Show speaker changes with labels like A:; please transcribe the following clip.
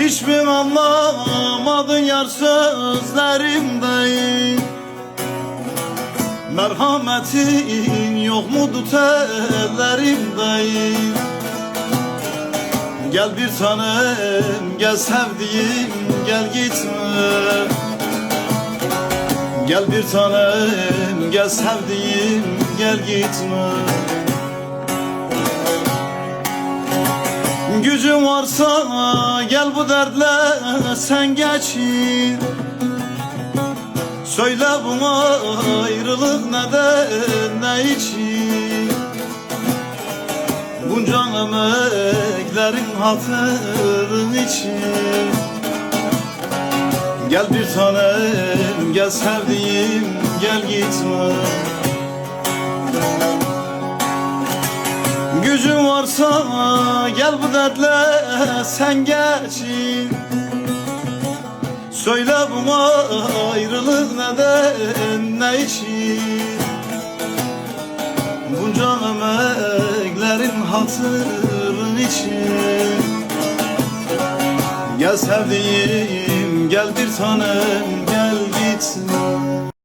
A: Hiç mi anlamadın yar sözlerimden? Merhametin yok mudur tellerimden? Gel bir tanem, gel sevdiğim, gel gitme. Gel bir tanem, gel sevdiğim, gel gitme. Gücün varsa gel bu dertle sen geçin. Söyle buna ayrılık neden, ne için? Bunca emeklerin hatırın için. Gel bir tanem, gel sevdiğim, gel gitme. Gücün varsa gel bu dertle sen geçin. Söyle buna ayrılık neden, ne için? Bunca emeklerin hatırın için. Gel sevdiğim, gel bir tanem, gel gitme.